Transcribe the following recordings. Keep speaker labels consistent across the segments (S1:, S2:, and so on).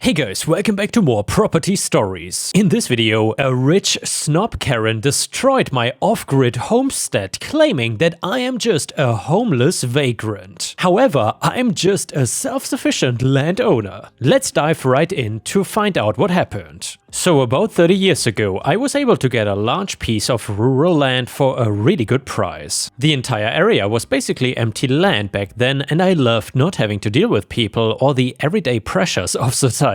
S1: Hey guys, welcome back to more property stories. In this video, a rich snob Karen destroyed my off-grid homestead, claiming that I am just a homeless vagrant. However, I'm just a self-sufficient landowner. Let's dive right in to find out what happened. So about 30 years ago, I was able to get a large piece of rural land for a really good price. The entire area was basically empty land back then, and I loved not having to deal with people or the everyday pressures of society.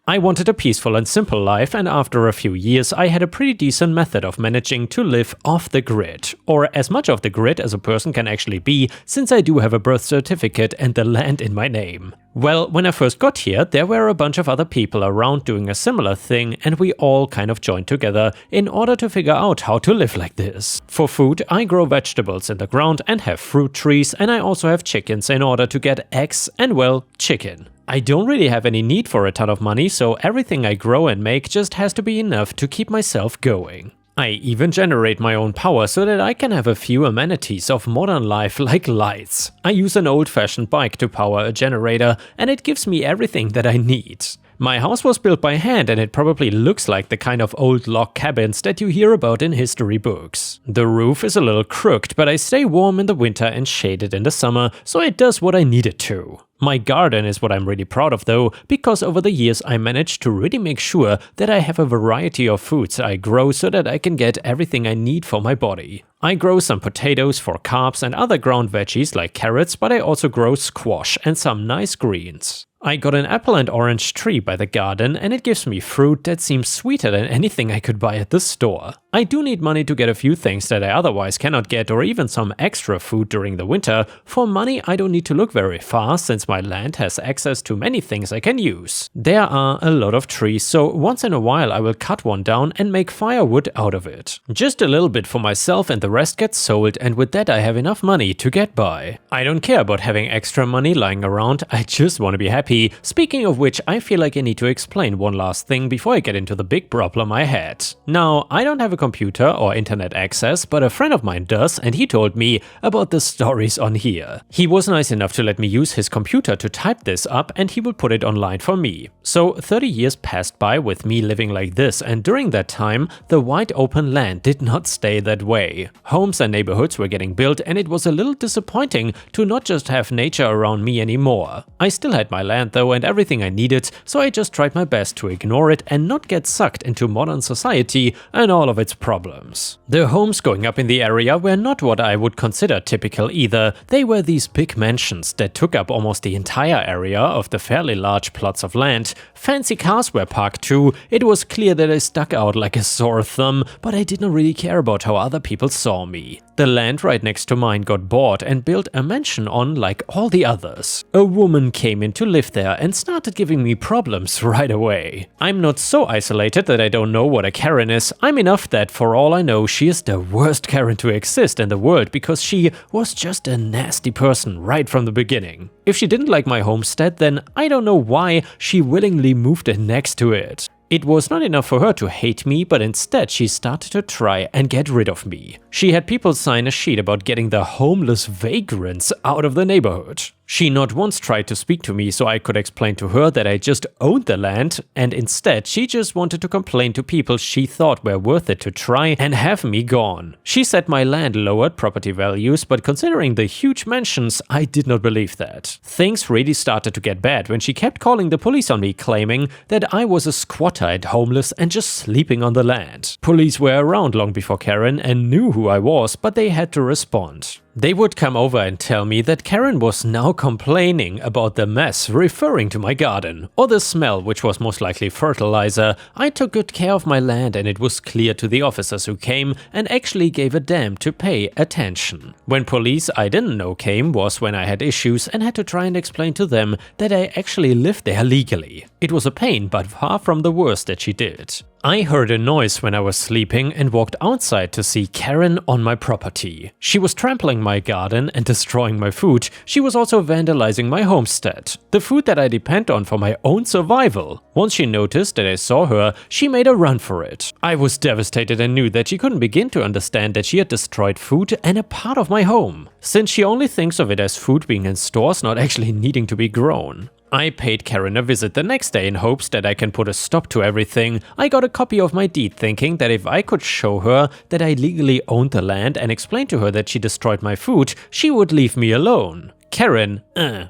S1: I wanted a peaceful and simple life, and after a few years I had a pretty decent method of managing to live off the grid, or as much off the grid as a person can actually be, since I do have a birth certificate and the land in my name. Well, when I first got here, there were a bunch of other people around doing a similar thing, and we all kind of joined together in order to figure out how to live like this. For food, I grow vegetables in the ground and have fruit trees, and I also have chickens in order to get eggs and, well, chicken. I don't really have any need for a ton of money, so everything I grow and make just has to be enough to keep myself going. I even generate my own power so that I can have a few amenities of modern life like lights. I use an old-fashioned bike to power a generator, and it gives me everything that I need. My house was built by hand, and it probably looks like the kind of old log cabins that you hear about in history books. The roof is a little crooked, but I stay warm in the winter and shaded in the summer, so it does what I need it to. My garden is what I'm really proud of though, because over the years I managed to really make sure that I have a variety of foods I grow so that I can get everything I need for my body. I grow some potatoes for carbs and other ground veggies like carrots, but I also grow squash and some nice greens. I got an apple and orange tree by the garden, and it gives me fruit that seems sweeter than anything I could buy at the store. I do need money to get a few things that I otherwise cannot get, or even some extra food during the winter. For money I don't need to look very far, since my land has access to many things I can use. There are a lot of trees, so once in a while I will cut one down and make firewood out of it. Just a little bit for myself, and the rest gets sold, and with that I have enough money to get by. I don't care about having extra money lying around, I just want to be happy. Speaking of which, I feel like I need to explain one last thing before I get into the big problem I had. Now, I don't have a computer or internet access, but a friend of mine does, and he told me about the stories on here. He was nice enough to let me use his computer to type this up, and he will put it online for me. So 30 years passed by with me living like this, and during that time, the wide open land did not stay that way. Homes and neighborhoods were getting built, and it was a little disappointing to not just have nature around me anymore. I still had my land though and everything I needed, so I just tried my best to ignore it and not get sucked into modern society and all of its problems. The homes going up in the area were not what I would consider typical either. They were these big mansions that took up almost the entire area of the fairly large plots of land. Fancy cars were parked too. It was clear that I stuck out like a sore thumb, but I did not really care about how other people saw me. The land right next to mine got bought and built a mansion on like all the others. A woman came in to live there and started giving me problems right away. I'm not so isolated that I don't know what a Karen is. I'm enough that for all I know she is the worst Karen to exist in the world, because she was just a nasty person right from the beginning. If she didn't like my homestead, then I don't know why she willingly moved in next to it. It was not enough for her to hate me, but instead she started to try and get rid of me. She had people sign a sheet about getting the homeless vagrants out of the neighborhood. She not once tried to speak to me so I could explain to her that I just owned the land, and instead she just wanted to complain to people she thought were worth it to try and have me gone. She said my land lowered property values, but considering the huge mansions, I did not believe that. Things really started to get bad when she kept calling the police on me, claiming that I was a squatter and homeless and just sleeping on the land. Police were around long before Karen and knew who I was, but they had to respond. They would come over and tell me that Karen was now complaining about the mess, referring to my garden, or the smell, which was most likely fertilizer. I took good care of my land, and it was clear to the officers who came and actually gave a damn to pay attention. When police I didn't know came was when I had issues and had to try and explain to them that I actually lived there legally. It was a pain, but far from the worst that she did. I heard a noise when I was sleeping and walked outside to see Karen on my property. She was trampling my garden and destroying my food. She was also vandalizing my homestead, the food that I depend on for my own survival. Once she noticed that I saw her, she made a run for it. I was devastated and knew that she couldn't begin to understand that she had destroyed food and a part of my home, since she only thinks of it as food being in stores, not actually needing to be grown. I paid Karen a visit the next day in hopes that I can put a stop to everything. I got a copy of my deed thinking that if I could show her that I legally owned the land and explain to her that she destroyed my food, she would leave me alone. Karen,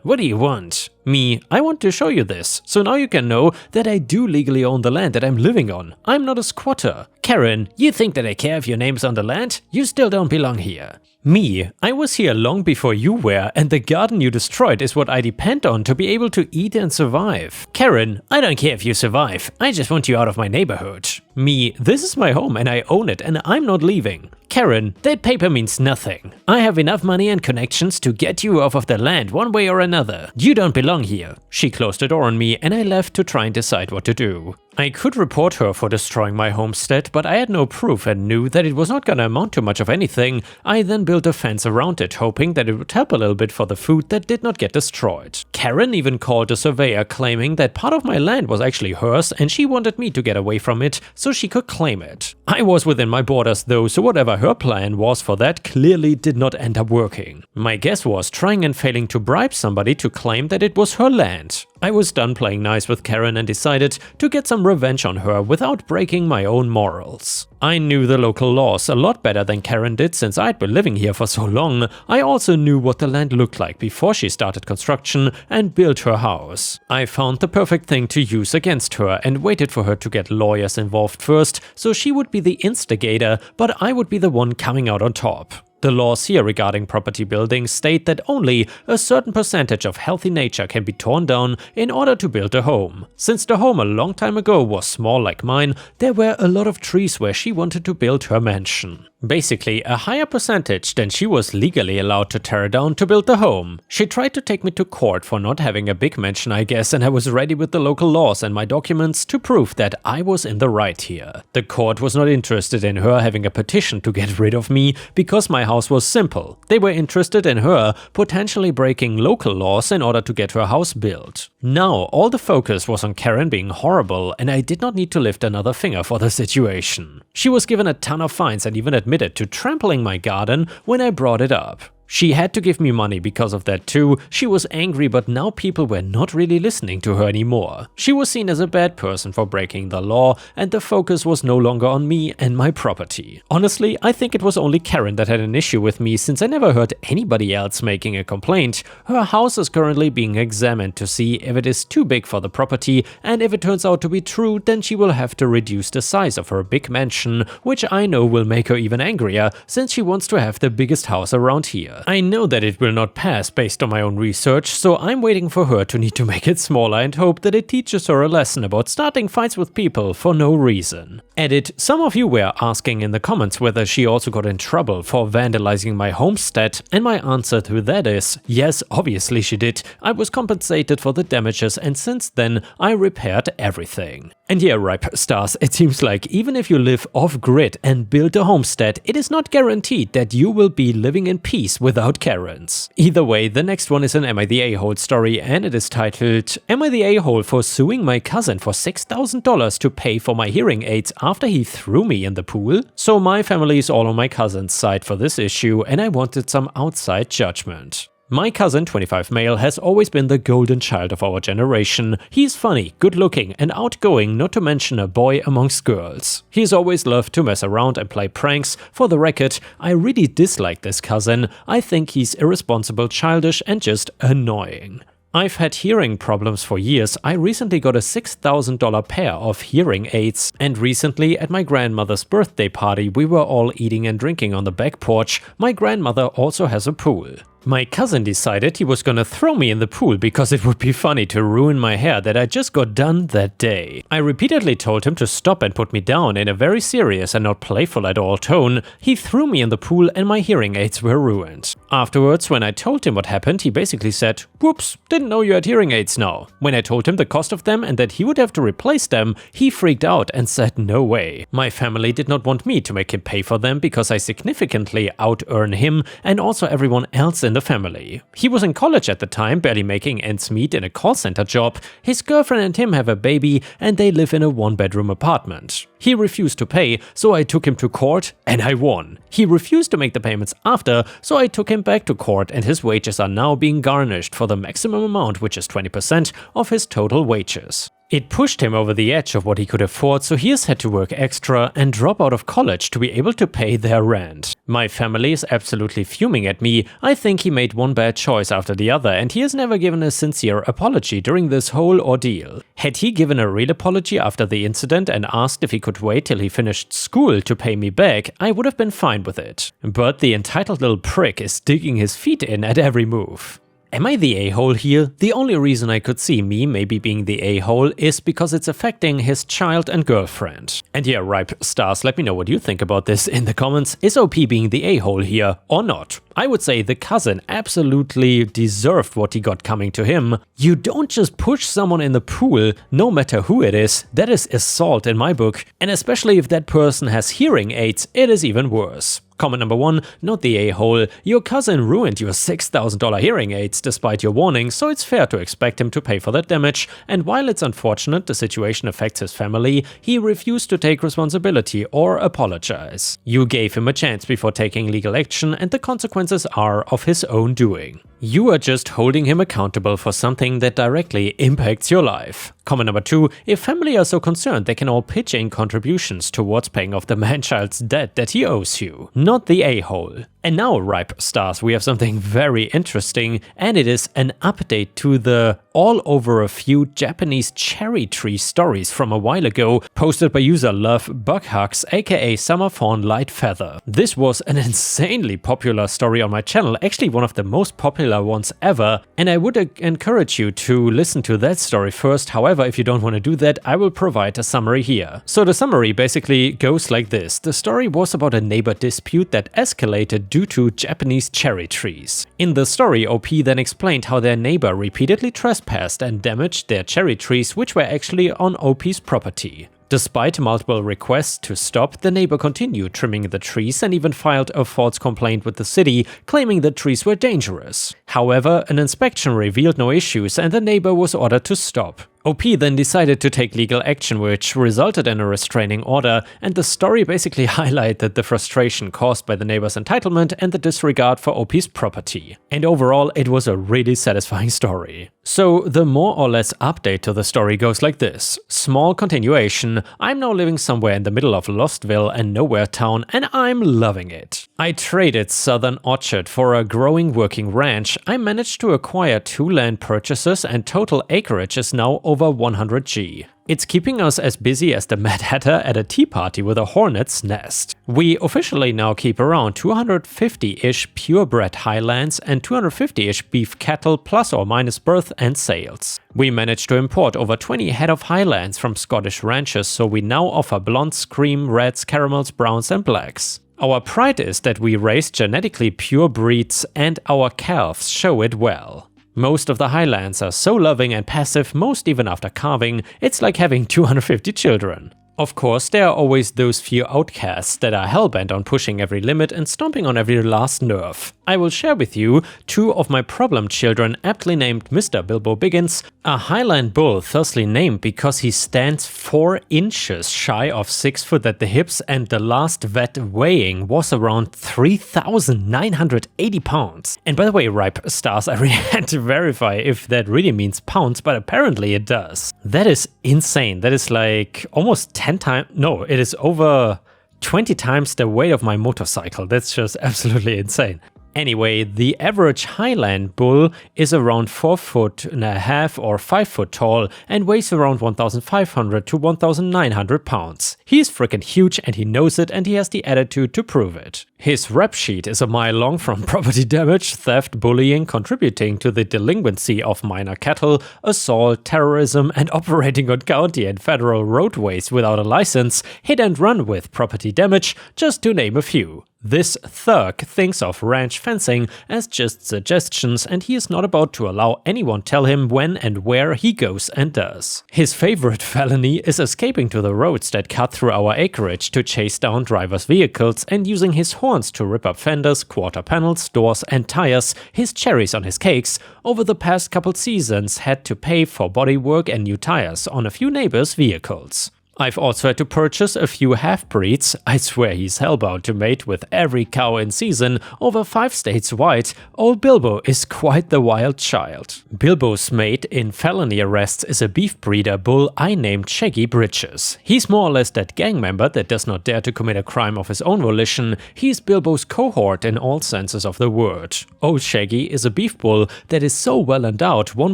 S1: what do you want? Me, I want to show you this, so now you can know that I do legally own the land that I'm living on. I'm not a squatter. Karen, you think that I care if your name's on the land? You still don't belong here. Me, I was here long before you were, and the garden you destroyed is what I depend on to be able to eat and survive. Karen, I don't care if you survive, I just want you out of my neighborhood. Me, this is my home and I own it and I'm not leaving. Karen, that paper means nothing. I have enough money and connections to get you off of the land one way or another. You don't belong here. She closed the door on me and I left to try and decide what to do. I could report her for destroying my homestead, but I had no proof and knew that it was not gonna amount to much of anything. I then built a fence around it, hoping that it would help a little bit for the food that did not get destroyed. Karen even called a surveyor claiming that part of my land was actually hers and she wanted me to get away from it so she could claim it. I was within my borders though, so whatever her plan was for that clearly did not end up working. My guess was trying and failing to bribe somebody to claim that it was her land. I was done playing nice with Karen and decided to get some revenge on her without breaking my own morals. I knew the local laws a lot better than Karen did since I'd been living here for so long. I also knew what the land looked like before she started construction and built her house. I found the perfect thing to use against her and waited for her to get lawyers involved first, so she would be the instigator, but I would be the one coming out on top. The laws here regarding property buildings state that only a certain percentage of healthy nature can be torn down in order to build a home. Since the home a long time ago was small like mine, there were a lot of trees where she wanted to build her mansion. Basically, a higher percentage than she was legally allowed to tear down to build the home. She tried to take me to court for not having a big mansion, I guess, and I was ready with the local laws and my documents to prove that I was in the right here. The court was not interested in her having a petition to get rid of me because my house was simple. They were interested in her potentially breaking local laws in order to get her house built. Now, all the focus was on Karen being horrible and I did not need to lift another finger for the situation. She was given a ton of fines and even admitted to trampling my garden when I brought it up. She had to give me money because of that too. She was angry, but now people were not really listening to her anymore. She was seen as a bad person for breaking the law, and the focus was no longer on me and my property. Honestly, I think it was only Karen that had an issue with me since I never heard anybody else making a complaint. Her house is currently being examined to see if it is too big for the property, and if it turns out to be true, then she will have to reduce the size of her big mansion, which I know will make her even angrier since she wants to have the biggest house around here. I know that it will not pass based on my own research, so I'm waiting for her to need to make it smaller and hope that it teaches her a lesson about starting fights with people for no reason. Edit: some of you were asking in the comments whether she also got in trouble for vandalizing my homestead, and my answer to that is yes, obviously she did. I was compensated for the damages and since then I repaired everything. And yeah, ripe stars, it seems like even if you live off-grid and build a homestead, it is not guaranteed that you will be living in peace without Karens. Either way, the next one is an Am I the A-hole story and it is titled Am I the A-hole for suing my cousin for $6,000 to pay for my hearing aids after he threw me in the pool? So my family is all on my cousin's side for this issue and I wanted some outside judgment. My cousin, 25 male, has always been the golden child of our generation. He's funny, good-looking and outgoing, not to mention a boy amongst girls. He's always loved to mess around and play pranks. For the record, I really dislike this cousin. I think he's irresponsible, childish and just annoying. I've had hearing problems for years. I recently got a $6,000 pair of hearing aids, and recently at my grandmother's birthday party we were all eating and drinking on the back porch. My grandmother also has a pool. My cousin decided he was gonna throw me in the pool because it would be funny to ruin my hair that I just got done that day. I repeatedly told him to stop and put me down in a very serious and not playful at all tone. He threw me in the pool and my hearing aids were ruined. Afterwards, when I told him what happened, he basically said, "Whoops, didn't know you had hearing aids now." When I told him the cost of them and that he would have to replace them, he freaked out and said no way. My family did not want me to make him pay for them because I significantly out-earn him and also everyone else in the family. He was in college at the time, barely making ends meet in a call center job. His girlfriend and him have a baby and they live in a one-bedroom apartment. He refused to pay, so I took him to court and I won. He refused to make the payments after, so I took him back to court and his wages are now being garnished for the maximum amount, which is 20% of his total wages. It pushed him over the edge of what he could afford, so he has had to work extra and drop out of college to be able to pay their rent. My family is absolutely fuming at me. I think he made one bad choice after the other and he has never given a sincere apology during this whole ordeal. Had he given a real apology after the incident and asked if he could wait till he finished school to pay me back, I would have been fine with it. But the entitled little prick is digging his feet in at every move. Am I the a-hole here? The only reason I could see me maybe being the a-hole is because it's affecting his child and girlfriend. And yeah, ripe stars, let me know what you think about this in the comments. Is OP being the a-hole here or not? I would say the cousin absolutely deserved what he got coming to him. You don't just push someone in the pool, no matter who it is. That is assault in my book. And especially if that person has hearing aids, it is even worse. Comment number 1, not the a-hole. Your cousin ruined your $6,000 hearing aids despite your warning, so it's fair to expect him to pay for that damage. And while it's unfortunate the situation affects his family, he refused to take responsibility or apologize. You gave him a chance before taking legal action and the consequences are of his own doing. You are just holding him accountable for something that directly impacts your life. Comment number 2, if family are so concerned, they can all pitch in contributions towards paying off the man-child's debt that he owes you, not the a-hole. And now, ripe stars, we have something very interesting, and it is an update to the all over a few Japanese cherry tree stories from a while ago, posted by user LoveBugHugs, aka Summerfawn Lightfeather. This was an insanely popular story on my channel, actually one of the most popular ones ever, and I would encourage you to listen to that story first. However, if you don't want to do that, I will provide a summary here. So the summary basically goes like this. The story was about a neighbor dispute that escalated due to Japanese cherry trees. In the story, OP then explained how their neighbor repeatedly trespassed and damaged their cherry trees, which were actually on OP's property. Despite multiple requests to stop, the neighbor continued trimming the trees and even filed a false complaint with the city, claiming the trees were dangerous. However, an inspection revealed no issues and the neighbor was ordered to stop. OP then decided to take legal action, which resulted in a restraining order, and the story basically highlighted the frustration caused by the neighbor's entitlement and the disregard for OP's property. And overall, it was a really satisfying story. So the more or less update to the story goes like this. Small continuation. I'm now living somewhere in the middle of Lostville and Nowhere Town, and I'm loving it. I traded Southern Orchard for a growing working ranch. I managed to acquire 2 land purchases and total acreage is now over 100 G. It's keeping us as busy as the Mad Hatter at a tea party with a hornet's nest. We officially now keep around 250-ish purebred highlands and 250-ish beef cattle plus or minus birth and sales. We managed to import over 20 head of highlands from Scottish ranches, so we now offer blondes, cream, reds, caramels, browns and blacks. Our pride is that we raise genetically pure breeds and our calves show it well. Most of the highlands are so loving and passive, most even after calving, it's like having 250 children. Of course, there are always those few outcasts that are hellbent on pushing every limit and stomping on every last nerve. I will share with you 2 of my problem children, aptly named Mr. Bilbo Biggins, a Highland bull thusly named because he stands 4 inches shy of 6 foot at the hips and the last vet weighing was around 3,980 pounds. And by the way, ripe stars, I really had to verify if that really means pounds, but apparently it does. That is insane. That is like almost 10 times, no, it is over 20 times the weight of my motorcycle. That's just absolutely insane. Anyway, the average Highland bull is around 4.5 foot or 5 foot tall and weighs around 1,500 to 1,900 pounds. He's freaking huge and he knows it and he has the attitude to prove it. His rap sheet is a mile long, from property damage, theft, bullying, contributing to the delinquency of minor cattle, assault, terrorism and operating on county and federal roadways without a license, hit and run with property damage, just to name a few. This thug thinks of ranch fencing as just suggestions and he is not about to allow anyone tell him when and where he goes and does. His favorite felony is escaping to the roads that cut through our acreage to chase down drivers' vehicles and using his horns to rip up fenders, quarter panels, doors and tires. His cherries on his cakes. Over the past couple seasons had to pay for bodywork and new tires on a few neighbors' vehicles. I've also had to purchase a few half-breeds. I swear he's hellbound to mate with every cow in season over 5 states wide. Old Bilbo is quite the wild child. Bilbo's mate in felony arrests is a beef breeder bull I named Shaggy Britches. He's more or less that gang member that does not dare to commit a crime of his own volition. He's Bilbo's cohort in all senses of the word. Old Shaggy is a beef bull that is so well endowed one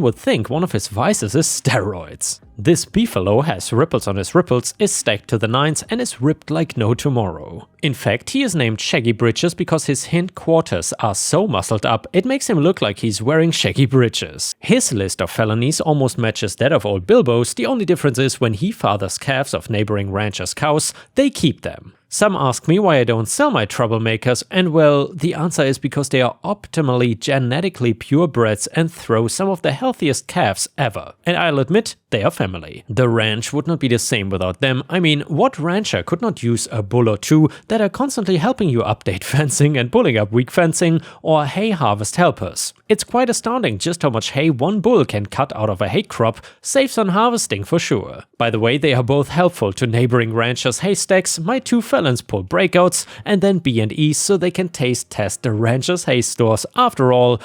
S1: would think one of his vices is steroids. This beefalo has ripples on his ripples, is stacked to the nines, and is ripped like no tomorrow. In fact, he is named Shaggy Britches because his hind quarters are so muscled up it makes him look like he's wearing shaggy britches. His list of felonies almost matches that of old Bilbo's, the only difference is when he fathers calves of neighboring ranchers' cows, they keep them. Some ask me why I don't sell my troublemakers, and well, the answer is because they are optimally genetically purebreds and throw some of the healthiest calves ever. And I'll admit, they are family. The ranch would not be the same without them. I mean, what rancher could not use a bull or two that are constantly helping you update fencing and pulling up weak fencing, or hay harvest helpers? It's quite astounding just how much hay one bull can cut out of a hay crop, saves on harvesting for sure. By the way, they are both helpful to neighboring ranchers' haystacks. My two felons pull breakouts and then B&Es so they can taste test the ranchers' hay stores. After all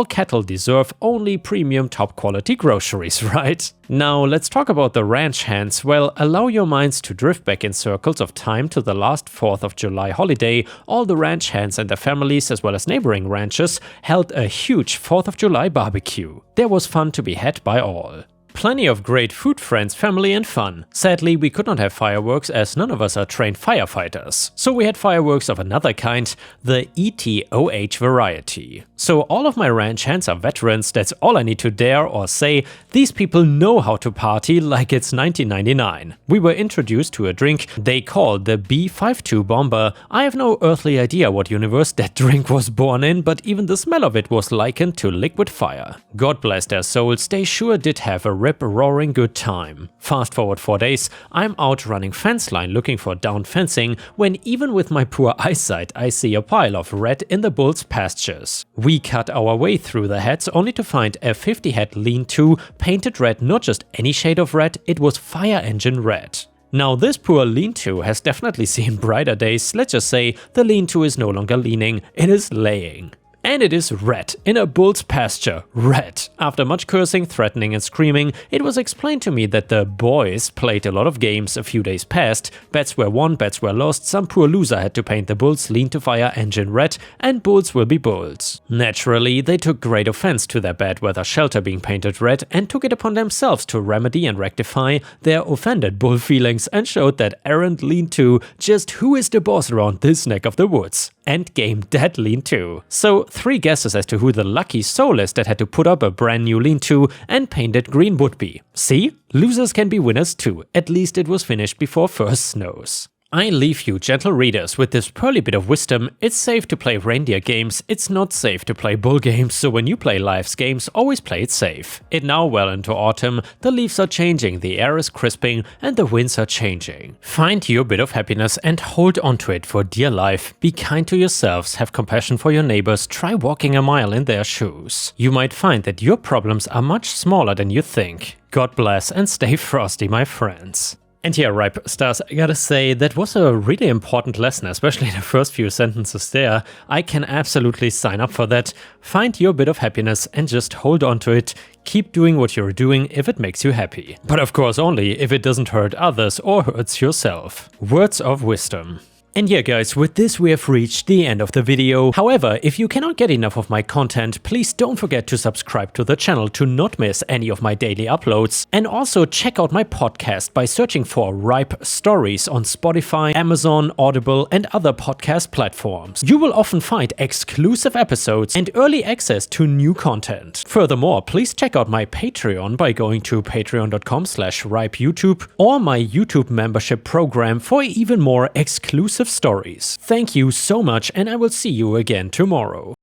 S1: cattle deserve only premium top quality groceries, right? Now let's talk about the ranch hands. Well, allow your minds to drift back in circles of time to the last 4th of July holiday. All the ranch hands and their families as well as neighboring ranches held a huge 4th of July barbecue. There was fun to be had by all. Plenty of great food, friends, family and fun. Sadly, we could not have fireworks as none of us are trained firefighters. So we had fireworks of another kind, the ETOH variety. So all of my ranch hands are veterans, that's all I need to dare or say. These people know how to party like it's 1999. We were introduced to a drink they called the B52 Bomber. I have no earthly idea what universe that drink was born in, but even the smell of it was likened to liquid fire. God bless their souls, they sure did have a rip-roaring good time. Fast forward 4 days, I'm out running fence line looking for downed fencing when even with my poor eyesight I see a pile of red in the bull's pastures. We cut our way through the heads only to find a 50-head lean-to painted red, not just any shade of red, it was fire engine red. Now this poor lean-to has definitely seen brighter days. Let's just say the lean-to is no longer leaning, it is laying. And it is red, in a bull's pasture, red. After much cursing, threatening and screaming, it was explained to me that the boys played a lot of games a few days past. Bets were won, bets were lost, some poor loser had to paint the bull's lean-to fire engine red, and bulls will be bulls. Naturally, they took great offense to their bad weather shelter being painted red and took it upon themselves to remedy and rectify their offended bull feelings and showed that errant lean-to just who is the boss around this neck of the woods. Endgame dead lean-to. So 3 guesses as to who the lucky soul is that had to put up a brand new lean-to and paint it green would be. See? Losers can be winners too. At least it was finished before first snows. I leave you, gentle readers, with this pearly bit of wisdom. It's safe to play reindeer games, it's not safe to play bull games, so when you play life's games, always play it safe. It now well into autumn, the leaves are changing, the air is crisping, and the winds are changing. Find your bit of happiness and hold on to it for dear life. Be kind to yourselves, have compassion for your neighbors, try walking a mile in their shoes. You might find that your problems are much smaller than you think. God bless and stay frosty, my friends. And yeah, Ripe Stars, I gotta say, that was a really important lesson, especially the first few sentences there. I can absolutely sign up for that. Find your bit of happiness and just hold on to it. Keep doing what you're doing if it makes you happy. But of course only if it doesn't hurt others or hurts yourself. Words of wisdom. And yeah guys, with this we have reached the end of the video. However, if you cannot get enough of my content, please don't forget to subscribe to the channel to not miss any of my daily uploads. And also check out my podcast by searching for Ripe Stories on Spotify, Amazon, Audible and other podcast platforms. You will often find exclusive episodes and early access to new content. Furthermore, please check out my Patreon by going to patreon.com/ripeyoutube or my YouTube membership program for even more exclusive stories. Thank you so much, and I will see you again tomorrow.